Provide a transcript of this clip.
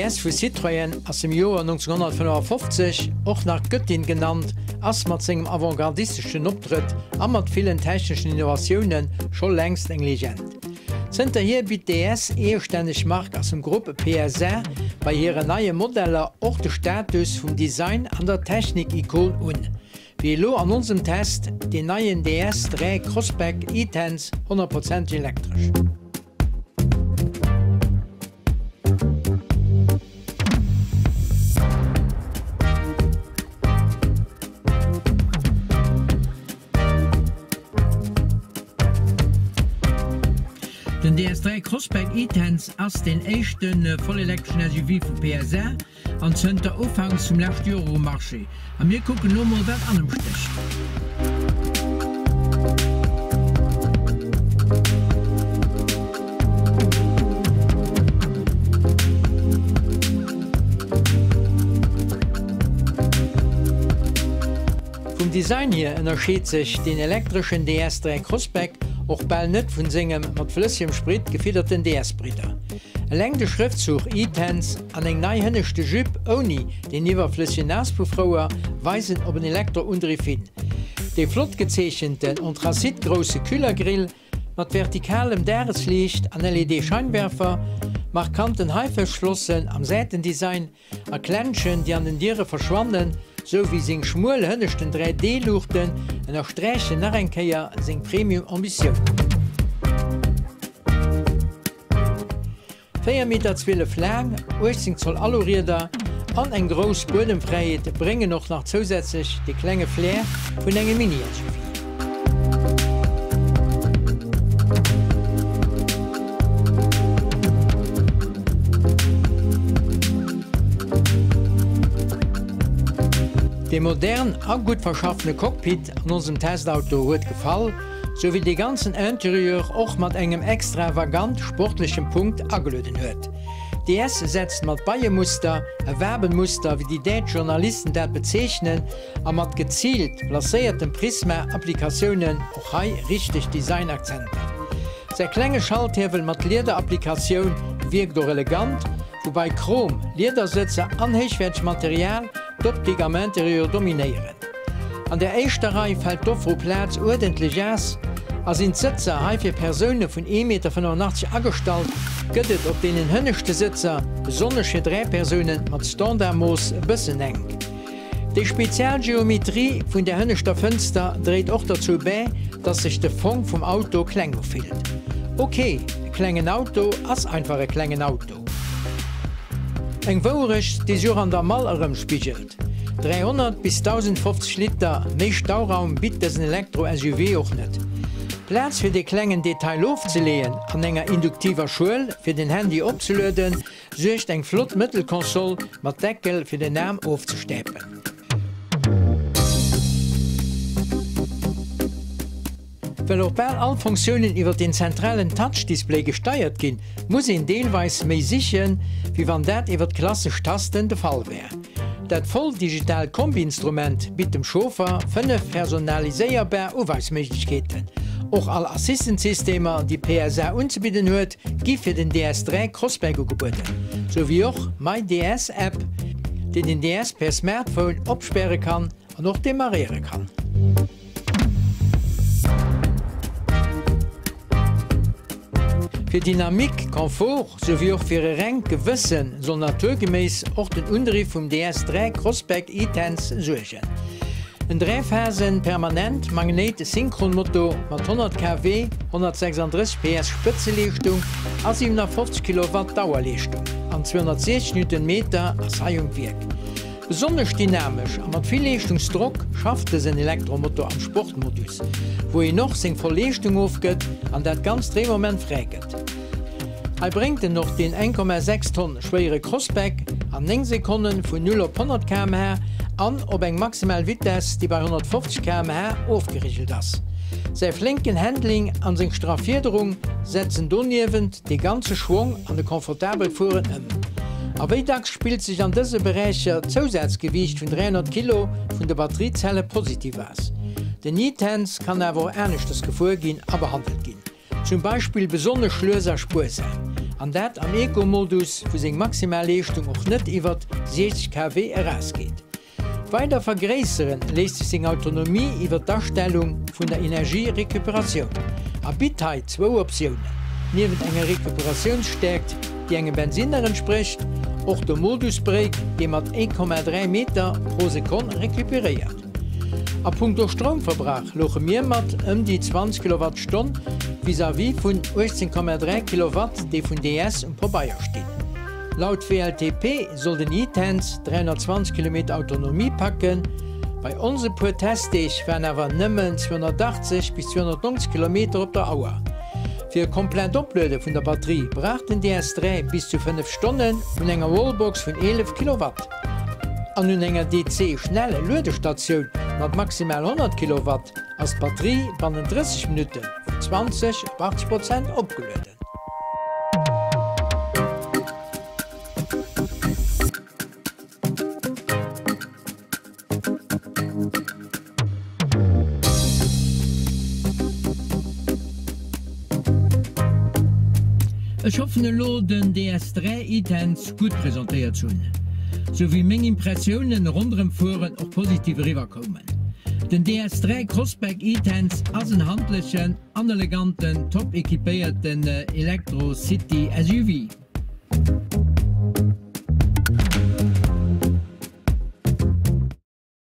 DS für Citroën aus dem Jahr 1955 auch nach Göttin genannt, als mit seinem avantgardistischen Auftritt und mit vielen technischen Innovationen schon längst eine Legende. Hinterher bietet DS eherständig Mark aus dem Gruppe PSA bei ihren neuen Modellen auch den Status vom Design an der Technik-Ikon an. Wie lo an unserem Test den neuen DS3 Crossback E-Tense 100% elektrisch. Den DS3 Crossback E-Tense ass den échten vollelektrischen SUV vu PSA an zënnt der Aufhang zum letzten Euro Marché. An mir gucken no mal wat anem sticht. Vom Design hier unterschied sich den elektrischen DS3 Crossback auch bald net vun segem mat flüssigem Sprit gefederten DS-Brider. E lengte Schriftzug E-Tense an eng neihënnechte Jup oni den iwwerflüssigen Naspuffrouer weisen op een Elektroundriff hin. De flott gezeichenten und transitgrosse Kühlergrill mat vertikalem Däreslicht an LED-Scheinwerfer, markanten Haiferschlossen am Seitendesign, a Klänchen, die an den Diere verschwanden, so wie seg schmuel hënnechten 3D-Luchten en er Strächen Narrenkeier seg Premium-Ambition. 4,12 Meter lang, 18 Zoll Alurieder an eng gros Bodemfreiheit bringen noch nach zusätzlich de klenge Flair vun engem Mini-SUV. De modern a gut verschaffene Cockpit an unserem Testauto huet gefallen, sowie de ganzen Interieur och mat engem extravagant sportlichem Punkt agelöden huet. DS setzt mat Bayermuster, Erwerbenmuster wie die Däitsch Journalisten dat bezeichnen, a mat gezielt placéierten Prisma-Applikationen och hai richtig Designakzente. Se klenge Schalthebel mat Lederapplikation wirkt doch elegant, wobei Chrom, Ledersitze an heichwertig Material d'Optik am Interieur dominieren. An der Eischterei fällt d'Offro Platz ordentlich ass, as in Sitzer haifir Personen vun 1,85 Meter agestalt, gëttet op denen hënnechte Sitzer besonnesche 3 Personen mat Standardmoos bëssen eng. Die Spezialgeometrie vun der hënnechter Fenster dreht auch dazu bei, dass sich der Fond vom Auto kleng aufhielt. Okay, klengen Auto ass einfach ein klengen Auto. Eng Wourech, die sur an der Malerem spiegelt. 300 bis 1050 Liter méi Stauraum bietet es ein Elektro-SUV auch net. Platz für die klengen Detail aufzulehen, an enger induktiver Schul für den Handy abzulöden, sucht eng flott Mittelkonsole mit Deckel für den Arm aufzusteppen. Weil auch bald alle Funktionen über den zentralen Touch-Display gesteuert gehen, muss ihn teilweise mehr sichern, wie wenn das über klassische Tasten der Fall wäre. Das voll-digital Kombi-Instrument bietet dem Chauffeur 5 personalisierbare Aufweismöglichkeiten. Auch alle Assistenzsysteme, die PSA anzubieten hat, gibt für den DS3 Crossback angeboten, sowie auch My DS App, die den DS per Smartphone absperren kann und auch demarieren kann. Für Dynamik, Komfort sowie auch für Rang Gewissen soll naturgemäß auch den Unterricht vom DS3 Crossback E-Tense sorgen. Ein 3-Phasen permanent Magnet-Synchronmotor mit 100 kW, 136 PS Spitzenleistung und 750 kW Dauerleistung an 260 Nm als Heimwerk. Besonders dynamisch und mit viel Leistungsdruck schafft es ein Elektromotor am Sportmodus, wo noch seine Verleistung aufgeht und das ganz Drehmoment freigeht. Er bringt noch den 1,6 Tonnen schwere Crossback an 9 Sekunden von 0 auf 100 km/h an ob eng maximal Vitesse, die bei 150 km/h aufgerichtet ist. Sein flinken Handling an seine Straffierung setzen donjewend den ganzen Schwung an den komfortablen Fuhren um. Aber weitags spielt sich an diese Bereiche Zusatzgewicht von 300 Kilo von der Batteriezelle positiv aus. Der E-Tense kann aber ernstes Gefahr gehen, aber handelt gehen. Zum Beispiel besonders Schlöser Spur sein. an dat am Ekomodus vu seg Maximalleung och net iwwer 60 kW herausgeht. Weiter vergräeren lässt sich seg Autonomie iwwer Darstellung vun der Energierekuperation. A Bitheit 2 Optionen. Neben enger Rekuperation stärkt, die engem Benziner entspricht, och der Modusbreak, de mat 1,3 Meter pro Sekunde rekuperiert. A Punkt durch Stromverbrauch loche mir mat die 20 Kilowattstunde vis-à-vis vun 18,3 Kilowatt, die vun DS pro Bayer stehen. Laut WLTP soll den E-Tens 320 km Autonomie packen. Bei onze puer Testich wären awer nëmmen 280 bis 290 km op der Auer. Für komplett Oplöde vun der Batterie bracht den DS3 bis zu 5 Stunden vun enger Wallbox vun 11 Kilowatt. An hun enger DC schnelle Lödestation mat maximal 100 Kilowatt als Batterie van den 30 Minuten von 20 auf 80% opgelöden. Ich hoffe lo den DS3 E-Tens gut präsentiert hun, so wie Menge Impressionen rundem Fuhren auch positiv rüberkommen. Den DS3 Crossback E-Tens als een handlichen, aneleganten, top ekipierten Electro City SUV.